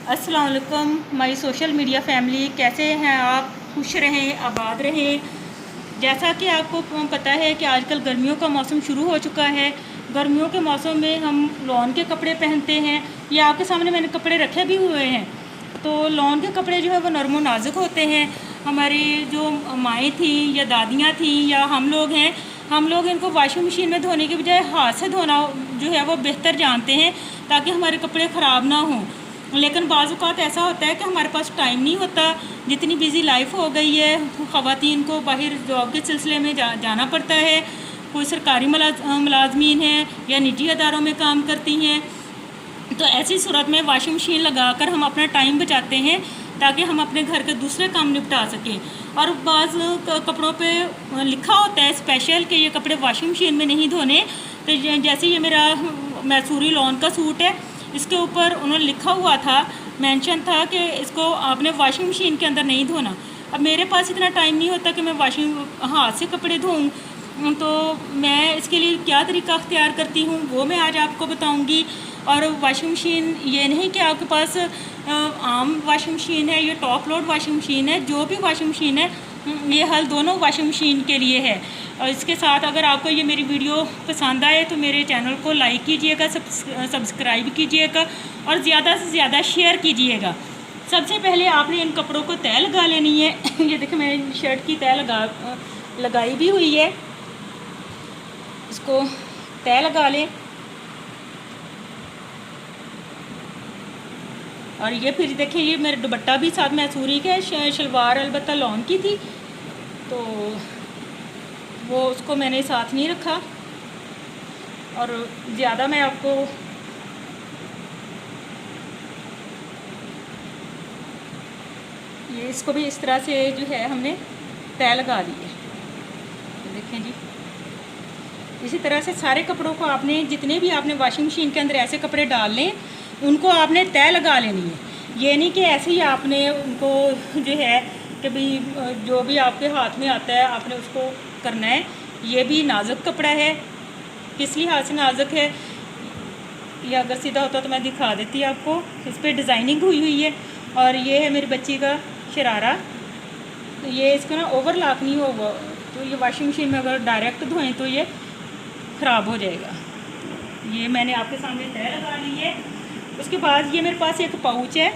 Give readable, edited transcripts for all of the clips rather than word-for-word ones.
अस्सलाम वालेकुम my social media family, कैसे हैं आप? खुश रहें, आबाद रहें। जैसा कि आपको पता है कि आजकल गर्मियों का मौसम शुरू हो चुका है। गर्मियों के मौसम में हम लॉन के कपड़े पहनते हैं। ये आपके सामने मैंने कपड़े रखे भी हुए हैं। तो लॉन के कपड़े जो है वो नरम नाजुक होते हैं। हमारी जो माएँ थी या दादियाँ थी या हम लोग इनको वॉशिंग मशीन में धोने के बजाय हाथ से धोना जो है वो बेहतर जानते हैं, ताकि हमारे कपड़े ख़राब ना हों। लेकिन बाज़ औक़ात ऐसा होता है कि हमारे पास टाइम नहीं होता, जितनी बिज़ी लाइफ हो गई है, ख़वातीन को बाहर जॉब के सिलसिले में जाना पड़ता है। कोई सरकारी मुलाजमीन हैं या निजी अदारों में काम करती हैं, तो ऐसी सूरत में वॉशिंग मशीन लगाकर हम अपना टाइम बचाते हैं, ताकि हम अपने घर के दूसरे काम निपटा सकें। और बाज़ कपड़ों पे लिखा होता है स्पेशल कि ये कपड़े वॉशिंग मशीन में नहीं धोने। तो जैसे ये मेरा मैसूरी लॉन का सूट है, इसके ऊपर उन्होंने लिखा हुआ था, मेंशन था कि इसको आपने वॉशिंग मशीन के अंदर नहीं धोना। अब मेरे पास इतना टाइम नहीं होता कि मैं हाथ से कपड़े धोऊँ, तो मैं इसके लिए क्या तरीका अख्तियार करती हूँ वो मैं आज आपको बताऊँगी। और वॉशिंग मशीन ये नहीं कि आपके पास आम वॉशिंग मशीन है, ये टॉप लोड वॉशिंग मशीन है। जो भी वॉशिंग मशीन है, ये हल दोनों वॉशिंग मशीन के लिए है। और इसके साथ अगर आपको ये मेरी वीडियो पसंद आए तो मेरे चैनल को लाइक कीजिएगा, सब्सक्राइब कीजिएगा और ज़्यादा से ज़्यादा शेयर कीजिएगा। सबसे पहले आपने इन कपड़ों को तय लगा लेनी है। ये देखिए मैंने शर्ट की तय लगाई भी हुई है, इसको तय लगा लें। और ये फिर देखिए, ये मेरा दुपट्टा भी साथ मैसूरी का है, शलवार अलबत्ता लॉन की थी, तो वो उसको मैंने साथ नहीं रखा। और ज़्यादा मैं आपको ये इसको भी इस तरह से जो है हमने तय लगा दी है। देखें जी, इसी तरह से सारे कपड़ों को आपने, जितने भी आपने वॉशिंग मशीन के अंदर ऐसे कपड़े डाल लें, उनको आपने तय लगा लेनी है। ये नहीं कि ऐसे ही आपने उनको जो है कि भाई जो भी आपके हाथ में आता है आपने उसको करना है। ये भी नाजुक कपड़ा है। किस लिहाज से नाजुक है, ये अगर सीधा होता तो मैं दिखा देती आपको। इस पर डिज़ाइनिंग हुई है। और ये है मेरी बच्ची का शरारा, तो ये इसको ना ओवरलॉक नहीं होगा, तो ये वॉशिंग मशीन में अगर डायरेक्ट धोएं तो ये ख़राब हो जाएगा। ये मैंने आपके सामने तय लगा ली है। उसके बाद ये मेरे पास एक पाउच है,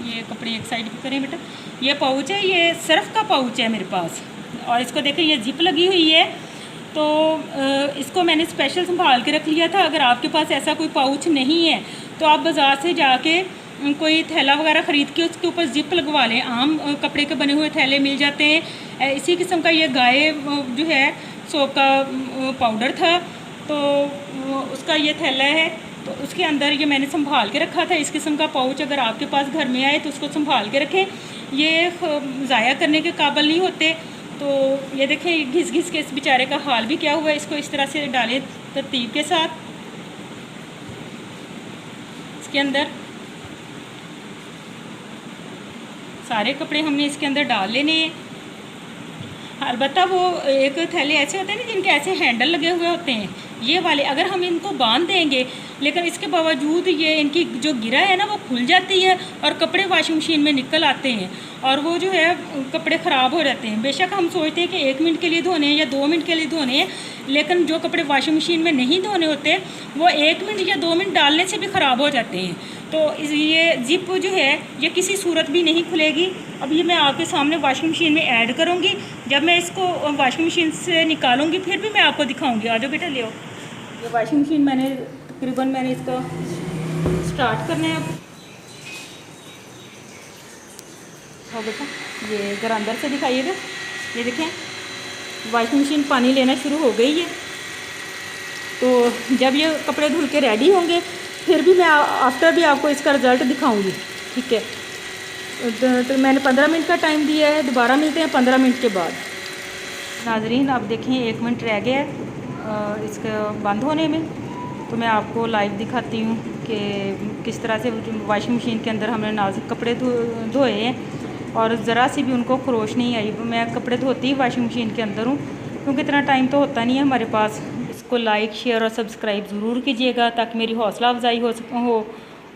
ये कपड़े एक साइड पे करें बेटा। ये पाउच है, ये सर्फ़ का पाउच है मेरे पास। और इसको देखें, ये जिप लगी हुई है, तो इसको मैंने स्पेशल संभाल के रख लिया था। अगर आपके पास ऐसा कोई पाउच नहीं है तो आप बाज़ार से जाके कोई थैला वगैरह ख़रीद के उसके ऊपर जिप लगवा लें। आम कपड़े के बने हुए थैले मिल जाते हैं। इसी किस्म का ये गाय जो है सोप का पाउडर था, तो उसका ये थैला है, तो उसके अंदर ये मैंने संभाल के रखा था। इस किस्म का पाउच अगर आपके पास घर में आए तो उसको संभाल के रखें, ये ज़ाया करने के काबिल नहीं होते। तो ये देखें, घिस घिस के इस बेचारे का हाल भी क्या हुआ है। इसको इस तरह से डालें तरतीब के साथ इसके अंदर। सारे कपड़े हमने इसके अंदर डाल लेने हैं। अलबत्ता वो एक थैले ऐसे होते हैं ना जिनके ऐसे हैंडल लगे हुए होते हैं, ये वाले अगर हम इनको बांध देंगे, लेकिन इसके बावजूद ये इनकी जो गिरा है ना वो खुल जाती है और कपड़े वॉशिंग मशीन में निकल आते हैं और वो जो है कपड़े ख़राब हो जाते हैं। बेशक हम सोचते हैं कि 1 मिनट के लिए धोने हैं या 2 मिनट के लिए धोने हैं, लेकिन जो कपड़े वॉशिंग मशीन में नहीं धोने होते वो 1 मिनट या 2 मिनट डालने से भी ख़राब हो जाते हैं। तो ये जिप जो है ये किसी सूरत भी नहीं खुलेगी। अब ये मैं आपके सामने वॉशिंग मशीन में ऐड करूँगी। जब मैं इसको वॉशिंग मशीन से निकालूंगी फिर भी मैं आपको दिखाऊंगी। आ जाओ बेटा, ले आओ। ये वॉशिंग मशीन मैंने तकरीबन इसका स्टार्ट करना है अब। हाँ बेटा, ये ज़रा अंदर से दिखाइएगा। ये देखें, वॉशिंग मशीन पानी लेना शुरू हो गई है। तो जब ये कपड़े धुल के रेडी होंगे फिर भी मैं आफ्टर भी आपको इसका रिज़ल्ट दिखाऊंगी, ठीक है। तो मैंने 15 मिनट का टाइम दिया है, दोबारा मिलते हैं 15 मिनट के बाद। नाजरीन, आप देखें 1 मिनट रह गया है इसका बंद होने में, तो मैं आपको लाइव दिखाती हूँ कि किस तरह से वॉशिंग मशीन के अंदर हमने नाजुक कपड़े धोए हैं और ज़रा सी भी उनको खरोश नहीं आई। मैं कपड़े धोती ही वॉशिंग मशीन के अंदर हूँ, क्योंकि इतना टाइम तो होता नहीं है हमारे पास। इसको लाइक शेयर और सब्सक्राइब ज़रूर कीजिएगा ताकि मेरी हौसला अफजाई हो